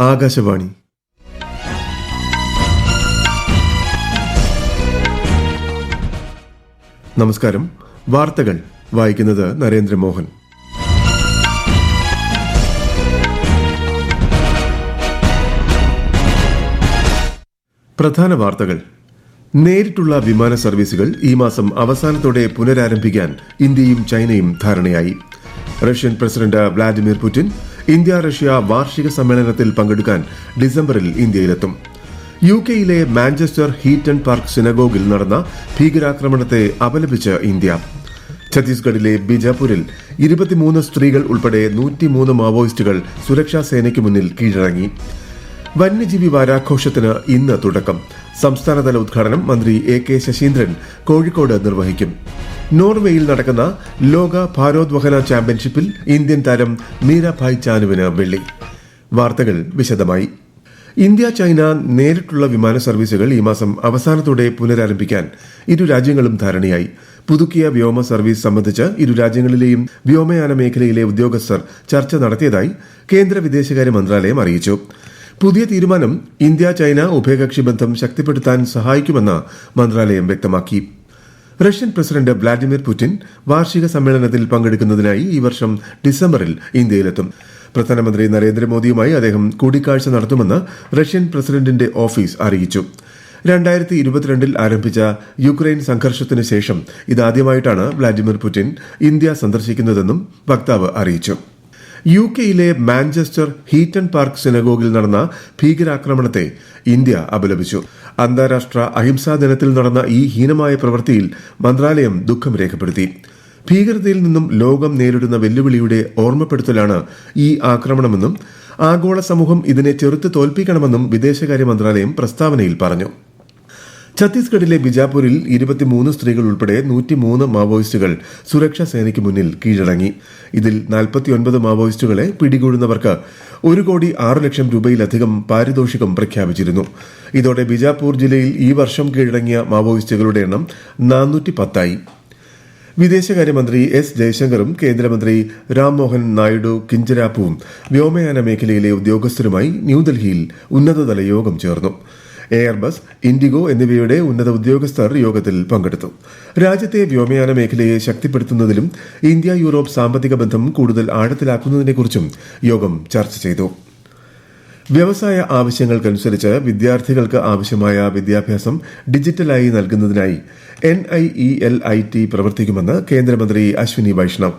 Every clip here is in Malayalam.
ആകാശവാണി. നമസ്കാരം. വാർത്തകൾ വായിക്കുന്നത് നരേന്ദ്രമോഹൻ. പ്രധാന വാർത്തകൾ. നേരിട്ടുള്ള വിമാന സർവീസുകൾ ഈ മാസം അവസാനത്തോടെ പുനരാരംഭിക്കാൻ ഇന്ത്യയും ചൈനയും ധാരണയായി. Russian president Vladimir Putin India Russia വാർഷിക സമ്മേളനത്തിൽ പങ്കെടുക്കാൻ ഡിസംബറിൽ ഇന്ത്യയിലെത്തും. യുകെയിലെ മാഞ്ചസ്റ്റർ ഹീറ്റൺ പാർക്ക് സിനഗോഗിൽ നടന്ന ഭീകരാക്രമണത്തെ അപലപിച്ച് ഇന്ത്യ. ഛത്തീസ്ഗഡിലെ ബിജാപൂരിൽ 23 സ്ത്രീകൾ ഉൾപ്പെടെ 103 മാവോയിസ്റ്റുകൾ സുരക്ഷാ സേനയ്ക്ക് മുന്നിൽ കീഴടങ്ങി. വന്യജീവി വാരാഘോഷത്തിന് ഇന്ന് തുടക്കം. സംസ്ഥാനതല ഉദ്ഘാടനം മന്ത്രി AK ശശീന്ദ്രൻ കോഴിക്കോട് നിർവഹിക്കും. നോർവേയിൽ നടക്കുന്ന ലോക ഭാരോദ്വഹന ചാമ്പ്യൻഷിപ്പിൽ ഇന്ത്യൻ താരം മീരാഭായ് ചാനുവിന് വെള്ളി. വാർത്തകൾ വിശദമായി. ഇന്ത്യ ചൈന നേരിട്ടുള്ള വിമാന സർവീസുകൾ ഈ മാസം അവസാനത്തോടെ പുനരാരംഭിക്കാൻ ഇരു രാജ്യങ്ങളും ധാരണയായി. പുതുക്കിയ വ്യോമ സർവീസ് സംബന്ധിച്ച് ഇരു രാജ്യങ്ങളിലെയും വ്യോമയാന മേഖലയിലെ ഉദ്യോഗസ്ഥർ ചർച്ച നടത്തിയതായി കേന്ദ്ര വിദേശകാര്യ മന്ത്രാലയം അറിയിച്ചു. പുതിയ തീരുമാനം ഇന്ത്യ ചൈന ഉഭയകക്ഷി ബന്ധം ശക്തിപ്പെടുത്താൻ സഹായിക്കുമെന്ന് മന്ത്രാലയം വ്യക്തമാക്കി. റഷ്യൻ പ്രസിഡന്റ് വ്ളാഡിമിർ പുടിൻ വാർഷിക സമ്മേളനത്തിൽ പങ്കെടുക്കുന്നതിനായി ഈ വർഷം ഡിസംബറിൽ ഇന്ത്യയിലെത്തും. പ്രധാനമന്ത്രി നരേന്ദ്രമോദിയുമായി അദ്ദേഹം കൂടിക്കാഴ്ച നടത്തുമെന്ന് റഷ്യൻ പ്രസിഡന്റിന്റെ ഓഫീസ് അറിയിച്ചു. 2022 ആരംഭിച്ച യുക്രൈൻ സംഘർഷത്തിന് ശേഷം ഇതാദ്യമായിട്ടാണ് വ്ളാഡിമിർ പുടിൻ ഇന്ത്യ സന്ദർശിക്കുന്നതെന്നും വക്താവ് അറിയിച്ചു. യുകെയിലെ മാഞ്ചസ്റ്റർ ഹീറ്റൺ പാർക്ക് സിനഗോഗിൽ നടന്ന ഭീകരാക്രമണത്തെ ഇന്ത്യ അപലപിച്ചു. അന്താരാഷ്ട്ര അഹിംസാ ദിനത്തിൽ നടന്ന ഈ ഹീനമായ പ്രവൃത്തിയിൽ മന്ത്രാലയം ദുഃഖം രേഖപ്പെടുത്തി. ഭീകരതയിൽ നിന്നും ലോകം നേരിടുന്ന വെല്ലുവിളിയുടെ ഓർമ്മപ്പെടുത്തലാണ് ഈ ആക്രമണമെന്നും ആഗോള സമൂഹം ഇതിനെ ചെറുത്ത് തോൽപ്പിക്കണമെന്നും വിദേശകാര്യ മന്ത്രാലയം പ്രസ്താവനയിൽ പറഞ്ഞു. ഛത്തീസ്ഗഡിലെ ബിജാപൂരിൽ 23 സ്ത്രീകൾ ഉൾപ്പെടെ 103 മാവോയിസ്റ്റുകൾ സുരക്ഷാ സേനയ്ക്ക് മുന്നിൽ കീഴടങ്ങി. ഇതിൽ 49 മാവോയിസ്റ്റുകളെ പിടികൂടുന്നവർക്ക് 1,06 ലക്ഷം രൂപയിലധികം പാരിതോഷികം പ്രഖ്യാപിച്ചിരുന്നു. ഇതോടെ ബിജാപൂർ ജില്ലയിൽ ഈ വർഷം കീഴടങ്ങിയ മാവോയിസ്റ്റുകളുടെ എണ്ണം 410 ആയി. വിദേശകാര്യമന്ത്രി S ജയശങ്കറും കേന്ദ്രമന്ത്രി രാംമോഹൻ നായിഡു കിഞ്ചരാപ്പുവും വ്യോമയാന മേഖലയിലെ ഉദ്യോഗസ്ഥരുമായി ന്യൂഡൽഹിയിൽ ഉന്നതതല യോഗം ചേർന്നു. എയർബസ്, ഇൻഡിഗോ എന്നിവയുടെ ഉന്നത ഉദ്യോഗസ്ഥർ യോഗത്തിൽ പങ്കെടുത്തു. രാജ്യത്തെ വ്യോമയാന മേഖലയെ ശക്തിപ്പെടുത്തുന്നതിലും ഇന്ത്യ യൂറോപ്പ് സാമ്പത്തിക ബന്ധം കൂടുതൽ ആഴത്തിലാക്കുന്നതിനെക്കുറിച്ചും യോഗം ചർച്ച ചെയ്തു. വ്യവസായ ആവശ്യങ്ങൾക്കനുസരിച്ച് വിദ്യാർത്ഥികൾക്ക് ആവശ്യമായ വിദ്യാഭ്യാസം ഡിജിറ്റലായി നൽകുന്നതിനായി NIELIT പ്രവർത്തിക്കുമെന്ന് കേന്ദ്രമന്ത്രി അശ്വിനി വൈഷ്ണവ്.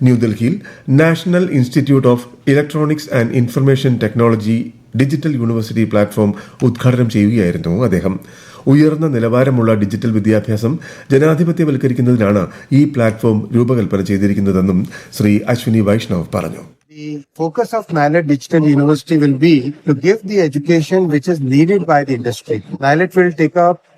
ന്യൂഡൽഹിയിൽ national institute of electronics and information technology digital university platform ഉദ്ഘാടനം ചെയ്യുകയായിരുന്നു അദ്ദേഹം. ഉയർന്ന നിലവാരമുള്ള ഡിജിറ്റൽ വിദ്യാഭ്യാസം ജനാധിപത്യവൽക്കരിക്കുന്നതിനാണ് ഈ പ്ലാറ്റ്ഫോം രൂപകൽപ്പന ചെയ്തിരിക്കുന്നതെന്നും ശ്രീ അശ്വിനി വൈഷ്ണവ് പറഞ്ഞു. The focus of NIELIT Digital University will be to give the education which is needed by the industry. NIELIT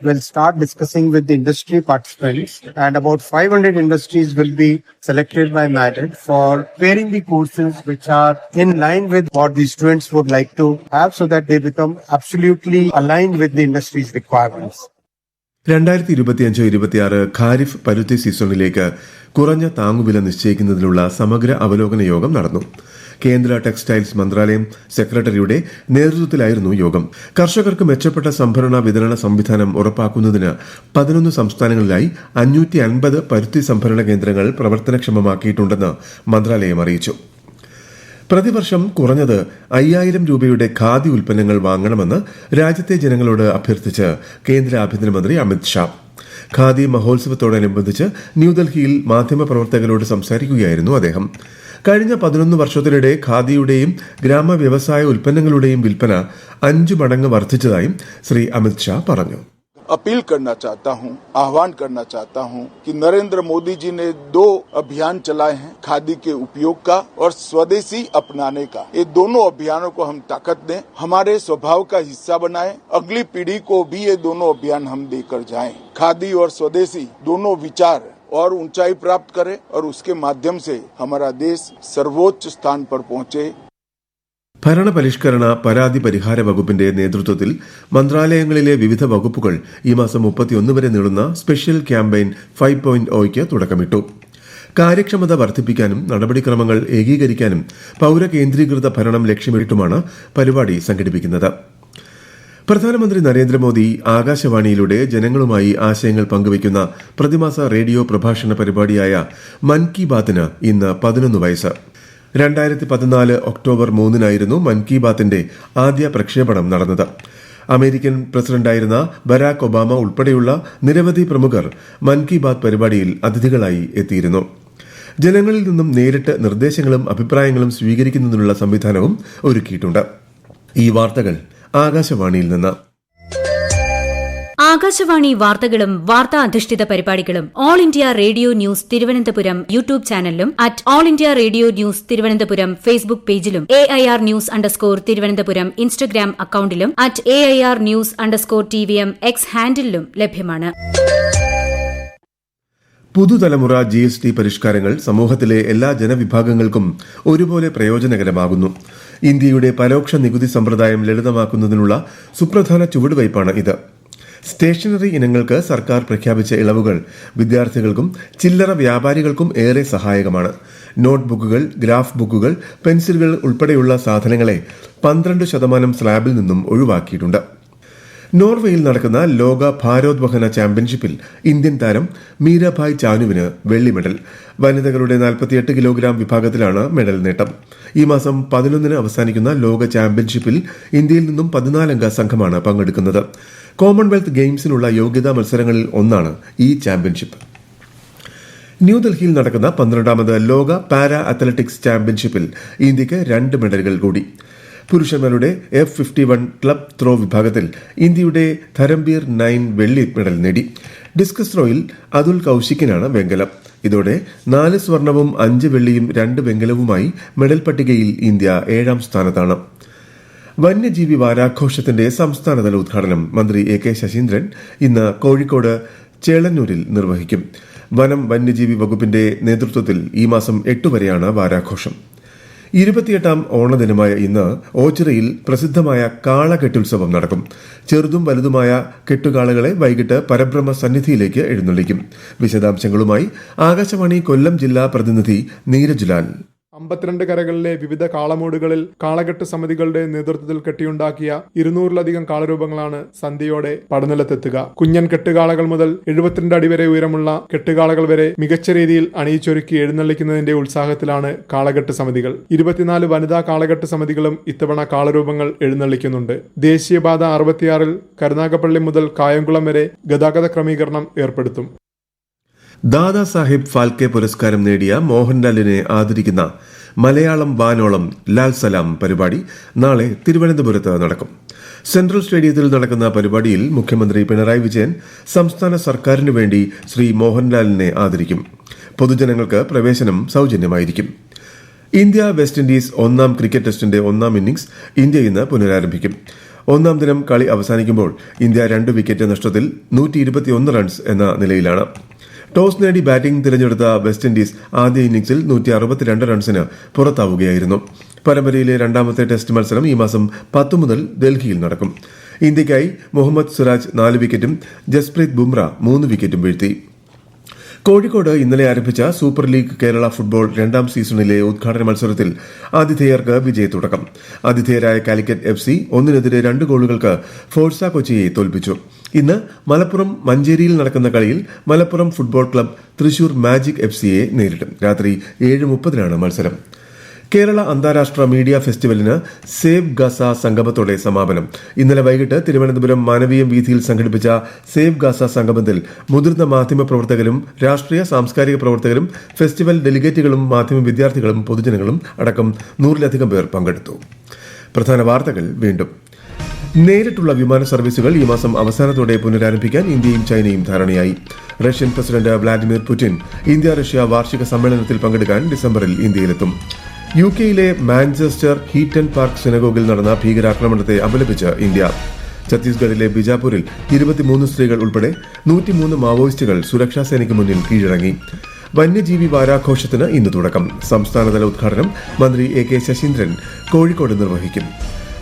will start discussing with the industry participants, and about 500 industries will be selected by NIELIT for preparing the courses which are in line with what the students would like to have, so that they become absolutely aligned with the industry's requirements. 2025-26 kharif പരുത്തി സീസണിലേക്ക് കുറഞ്ഞ താങ്ങുവില നിശ്ചയിക്കുന്നതിനുള്ള സമഗ്ര അവലോകന യോഗം നടന്നു. കേന്ദ്ര ടെക്സ്റ്റൈൽസ് മന്ത്രാലയം സെക്രട്ടറിയുടെ നേതൃത്വത്തിലായിരുന്നു യോഗം. കർഷകർക്ക് മെച്ചപ്പെട്ട സംഭരണ വിതരണ സംവിധാനം ഉറപ്പാക്കുന്നതിന് 11 സംസ്ഥാനങ്ങളിലായി 550 പരുത്തി സംഭരണ കേന്ദ്രങ്ങൾ പ്രവർത്തനക്ഷമമാക്കിയിട്ടുണ്ടെന്ന് മന്ത്രാലയം അറിയിച്ചു. പ്രതിവർഷം കുറഞ്ഞത് 5000 രൂപയുടെ ഖാദി ഉൽപ്പന്നങ്ങൾ വാങ്ങണമെന്ന് രാജ്യത്തെ ജനങ്ങളോട് അഭ്യർത്ഥിച്ച് കേന്ദ്ര ആഭ്യന്തരമന്ത്രി അമിത് ഷാ. ഖാദി മഹോത്സവത്തോടനുബന്ധിച്ച് ന്യൂഡൽഹിയിൽ മാധ്യമപ്രവർത്തകരോട് സംസാരിക്കുകയായിരുന്നു അദ്ദേഹം. കഴിഞ്ഞ 11 വർഷത്തിനിടെ ഖാദിയുടെയും ഗ്രാമ വ്യവസായ ഉൽപ്പന്നങ്ങളുടെയും വിൽപ്പന 5 മടങ്ങ് വർദ്ധിച്ചതായും ശ്രീ അമിത് ഷാ പറഞ്ഞു. अपील करना चाहता हूं, आह्वान करना चाहता हूं कि नरेंद्र मोदी जी ने 2 अभियान चलाए हैं, खादी के उपयोग का और स्वदेशी अपनाने का. ये दोनों अभियानों को हम ताकत दें, हमारे स्वभाव का हिस्सा बनाएं. अगली पीढ़ी को भी ये दोनों अभियान हम देकर जाएं. खादी और स्वदेशी दोनों विचार और ऊंचाई प्राप्त करे और उसके माध्यम से हमारा देश सर्वोच्च स्थान पर पहुंचे. ഭരണപരിഷ്കരണ പരാതി പരിഹാര വകുപ്പിന്റെ നേതൃത്വത്തിൽ മന്ത്രാലയങ്ങളിലെ വിവിധ വകുപ്പുകൾ ഈ മാസം 31 വരെ നീളുന്ന സ്പെഷ്യൽ ക്യാമ്പയിൻ 5.0യ്ക്ക് തുടക്കമിട്ടു. കാര്യക്ഷമത വർദ്ധിപ്പിക്കാനും നടപടിക്രമങ്ങൾ ഏകീകരിക്കാനും പൌരകേന്ദ്രീകൃത ഭരണം ലക്ഷ്യമിട്ടുമാണ് പരിപാടി സംഘടിപ്പിക്കുന്നത്. പ്രധാനമന്ത്രി നരേന്ദ്രമോദി ആകാശവാണിയിലൂടെ ജനങ്ങളുമായി ആശയങ്ങൾ പങ്കുവയ്ക്കുന്ന പ്രതിമാസ റേഡിയോ പ്രഭാഷണ പരിപാടിയായ മൻ കി ബാത്തിന് ഇന്ന് 11 വയസ്സ്. 2014 ഒക്ടോബർ 3 മൻ കി ബാത്തിന്റെ ആദ്യ പ്രക്ഷേപണം നടന്നത്. അമേരിക്കൻ പ്രസിഡന്റായിരുന്ന ബരാക് ഒബാമ ഉൾപ്പെടെയുള്ള നിരവധി പ്രമുഖർ മൻ കി ബാത് പരിപാടിയിൽ അതിഥികളായി എത്തിയിരുന്നു. ജനങ്ങളിൽ നിന്നും നേരിട്ട് നിർദ്ദേശങ്ങളും അഭിപ്രായങ്ങളും സ്വീകരിക്കുന്നതിനുള്ള സംവിധാനവും ഒരുക്കിയിട്ടുണ്ട്. ഈ വാർത്തകൾ ആകാശവാണിയിൽ നിന്ന്. ആകാശവാണി വാർത്തകളും വാർത്താ അധിഷ്ഠിത പരിപാടികളും all India radio news Thiruvananthapuram YouTube ചാനലിലും at all India radio news Thiruvananthapuram Facebook പേജിലും AIR ന്യൂസ് _ തിരുവനന്തപുരം ഇൻസ്റ്റഗ്രാം അക്കൌണ്ടിലും at AIR news _ TVM X ഹാൻഡിലും ലഭ്യമാണ്. പുതുതലമുറ GST പരിഷ്കാരങ്ങൾ സമൂഹത്തിലെ എല്ലാ ജനവിഭാഗങ്ങൾക്കും ഒരുപോലെ പ്രയോജനകരമാകുന്നു. ഇന്ത്യയുടെ പരോക്ഷ നികുതി സമ്പ്രദായം ലളിതമാക്കുന്നതിനുള്ള സുപ്രധാന ചുവടുവയ്പ്പാണ് ഇത്. സ്റ്റേഷനറി ഇനങ്ങൾക്ക് സർക്കാർ പ്രഖ്യാപിച്ച ഇളവുകൾ വിദ്യാർത്ഥികൾക്കും ചില്ലറ വ്യാപാരികൾക്കും ഏറെ സഹായകമാണ്. നോട്ട്ബുക്കുകൾ, ഗ്രാഫ് ബുക്കുകൾ, പെൻസിലുകൾ ഉൾപ്പെടെയുള്ള സാധനങ്ങളെ 12% സ്ലാബിൽ നിന്നും ഒഴിവാക്കിയിട്ടുണ്ട്. നോർവേയിൽ നടക്കുന്ന ലോക ഭാരോദ്വഹന ചാമ്പ്യൻഷിപ്പിൽ ഇന്ത്യൻ താരം മീരാഭായ് ചാനുവിന് വെള്ളി മെഡൽ. വനിതകളുടെ 48 കിലോഗ്രാം വിഭാഗത്തിലാണ് മെഡൽ നേട്ടം. ഈ മാസം 11 അവസാനിക്കുന്ന ലോക ചാമ്പ്യൻഷിപ്പിൽ ഇന്ത്യയിൽ നിന്നും 14 അംഗ സംഘമാണ് പങ്കെടുക്കുന്നത്. കോമൺവെൽത്ത് ഗെയിംസിനുള്ള യോഗ്യതാ മത്സരങ്ങളിൽ ഒന്നാണ് ഈ ചാമ്പ്യൻഷിപ്പ്. ന്യൂഡൽഹിയിൽ നടക്കുന്ന 12ാമത് ലോക പാരാ അത്ലറ്റിക്സ് ചാമ്പ്യൻഷിപ്പിൽ ഇന്ത്യയ്ക്ക് 2 മെഡലുകൾ കൂടി. പുരുഷന്മാരുടെ F51 ക്ലബ് ത്രോ വിഭാഗത്തിൽ ഇന്ത്യയുടെ ധരംബീർ 9 വെള്ളി മെഡൽ നേടി. ഡിസ്കസ് ത്രോയിൽ അതുൽ കൌശിക്കിനാണ് വെങ്കലം. ഇതോടെ 4 സ്വർണവും 5 വെള്ളിയും 2 വെങ്കലവുമായി മെഡൽ പട്ടികയിൽ ഇന്ത്യ 7ാം സ്ഥാനത്താണ്. വന്യജീവി വാരാഘോഷത്തിന്റെ സംസ്ഥാനതല ഉദ്ഘാടനം മന്ത്രി AK ശശീന്ദ്രൻ ഇന്ന് കോഴിക്കോട് ചേളന്നൂരിൽ നിർവഹിക്കും. വനം വന്യജീവി വകുപ്പിന്റെ നേതൃത്വത്തിൽ ഈ മാസം 8 വരെയാണ് വാരാഘോഷം. 28ാം ഓണദിനമായ ഇന്ന് ഓച്ചിറയിൽ പ്രസിദ്ധമായ കാളകെട്ടുത്സവം നടക്കും. ചെറുതും വലുതുമായ കെട്ടുകാളകളെ വൈകിട്ട് പരബ്രഹ്മ സന്നിധിയിലേക്ക് എഴുന്നള്ളിക്കും. വിശദാംശങ്ങളുമായി ആകാശവാണി കൊല്ലം ജില്ലാ പ്രതിനിധി നീരജ് ലാൽ. 52 കരകളിലെ വിവിധ കാളമൂടുകളിൽ കാളകെട്ട് സമിതികളുടെ നേതൃത്വത്തിൽ കെട്ടിയുണ്ടാക്കിയ 200-ലധികം കാളരൂപങ്ങളാണ് സന്ധ്യയോടെ പടനിലത്തെത്തുക. കുഞ്ഞൻ കെട്ടുകാളകൾ മുതൽ 72 അടി വരെ ഉയരമുള്ള കെട്ടുകാളകൾ വരെ മികച്ച രീതിയിൽ അണിയിച്ചൊരുക്കി എഴുന്നള്ളിക്കുന്നതിന്റെ ഉത്സാഹത്തിലാണ് കാളകെട്ട് സമിതികൾ. 24 വനിതാ കാളകെട്ട് സമിതികളും ഇത്തവണ കാളരൂപങ്ങൾ എഴുന്നള്ളിക്കുന്നുണ്ട്. ദേശീയപാത 66-ൽ കരുനാഗപ്പള്ളി മുതൽ കായംകുളം വരെ ഗതാഗത ക്രമീകരണം ഏർപ്പെടുത്തും. ദാദാ സാഹിബ് ഫാൽക്കെ പുരസ്കാരം നേടിയ മോഹൻലാലിനെ ആദരിക്കുന്ന മലയാളം വാനോളം ലാൽ സലാം പരിപാടി നാളെ തിരുവനന്തപുരത്ത് നടക്കും. സെൻട്രൽ സ്റ്റേഡിയത്തിൽ നടക്കുന്ന പരിപാടിയിൽ മുഖ്യമന്ത്രി പിണറായി വിജയൻ സംസ്ഥാന സർക്കാരിനു വേണ്ടി ശ്രീ മോഹൻലാലിനെ ആദരിക്കും. പൊതുജനങ്ങൾക്ക് പ്രവേശനം സൌജന്യമായിരിക്കും. ഇന്ത്യ വെസ്റ്റ് ഇൻഡീസ് 1ാം ക്രിക്കറ്റ് ടെസ്റ്റിന്റെ 1ാം ഇന്നിംഗ്സ് ഇന്ത്യ ഇന്ന് പുനരാരംഭിക്കും. 1ാം ദിനം കളി അവസാനിക്കുമ്പോൾ ഇന്ത്യ 2 വിക്കറ്റ് നഷ്ടത്തിൽ 121 റൺസ് എന്ന നിലയിലാണ്. ടോസ് നേടി ബാറ്റിംഗ് തിരഞ്ഞെടുത്ത വെസ്റ്റ് ഇൻഡീസ് ആദ്യ ഇന്നിംഗ്സിൽ 162 റൺസിന് പുറത്താവുകയായിരുന്നു. പരമ്പരയിലെ 2ാമത്തെ ടെസ്റ്റ് മത്സരം ഈ മാസം 10 മുതൽ ഡൽഹിയിൽ നടക്കും. ഇന്ത്യയ്ക്കായി മുഹമ്മദ് സിറാജ് 4 വിക്കറ്റും ജസ്പ്രീത് ബുംറ 3 വിക്കറ്റും വീഴ്ത്തി. കോഴിക്കോട് ഇന്നലെ ആരംഭിച്ച സൂപ്പർ ലീഗ് കേരള ഫുട്ബോൾ 2ാം സീസണിലെ ഉദ്ഘാടന മത്സരത്തിൽ ആതിഥേയർക്ക് വിജയത്തുടക്കം. ആതിഥേയരായ കാലിക്കറ്റ് FC 1-നെതിരെ 2 ഗോളുകൾക്ക് ഫോഴ്സ കൊച്ചിയെ തോൽപ്പിച്ചു. ഇന്ന് മലപ്പുറം മഞ്ചേരിയിൽ നടക്കുന്ന കളിയിൽ Malappuram football club Thrissur magic FCയെ നേരിടും. രാത്രി 7:30 മത്സരം. കേരള അന്താരാഷ്ട്ര മീഡിയ ഫെസ്റ്റിവലിന് സേവ് ഗാസ സംഗമത്തോടെ സമാപനം. ഇന്നലെ വൈകിട്ട് തിരുവനന്തപുരം മാനവീയം വീഥിയിൽ സംഘടിപ്പിച്ച സേവ് ഗാസ സംഗമത്തിൽ മുതിർന്ന മാധ്യമ പ്രവർത്തകരും രാഷ്ട്രീയ സാംസ്കാരിക പ്രവർത്തകരും ഫെസ്റ്റിവൽ ഡെലിഗേറ്റുകളും മാധ്യമ വിദ്യാർത്ഥികളും പൊതുജനങ്ങളും അടക്കം 100-ലധികം പേർ പങ്കെടുത്തു. പ്രധാന വാർത്തകൾ വീണ്ടും. നേരിട്ടുള്ള വിമാന സർവീസുകൾ ഈ മാസം അവസാനത്തോടെ പുനരാരംഭിക്കാൻ ഇന്ത്യയും ചൈനയും ധാരണയായി. Russian president Vladimir Putin India Russia വാർഷിക സമ്മേളനത്തിൽ പങ്കെടുക്കാൻ ഡിസംബറിൽ ഇന്ത്യയിലെത്തും. UK-യിലെ മാഞ്ചസ്റ്റർ ഹീറ്റൺ പാർക്ക് സിനഗോഗിൽ നടന്ന ഭീകരാക്രമണത്തെ അപലപിച്ച് ഇന്ത്യ. ഛത്തീസ്ഗഡിലെ ബിജാപൂരിൽ 23 സ്ത്രീകൾ ഉൾപ്പെടെ 103 മാവോയിസ്റ്റുകൾ സുരക്ഷാസേനയ്ക്ക് മുന്നിൽ കീഴടങ്ങി. വന്യജീവി വാരാഘോഷത്തിന് ഇന്ന് തുടക്കം. സംസ്ഥാനതല ഉദ്ഘാടനം മന്ത്രി AK ശശീന്ദ്രൻ കോഴിക്കോട് നിർവഹിക്കും.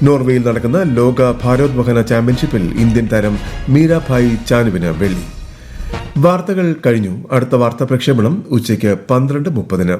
നോർവേയിൽ നടക്കുന്ന ലോക ഭാരോദ്വഹന ചാമ്പ്യൻഷിപ്പിൽ ഇന്ത്യൻ താരം മീരാഭായ് ചാനുവിന് വെള്ളി. വാർത്തകൾ കഴിഞ്ഞു. അടുത്ത വാർത്താ പ്രക്ഷേപണം ഉച്ചയ്ക്ക് 12:30.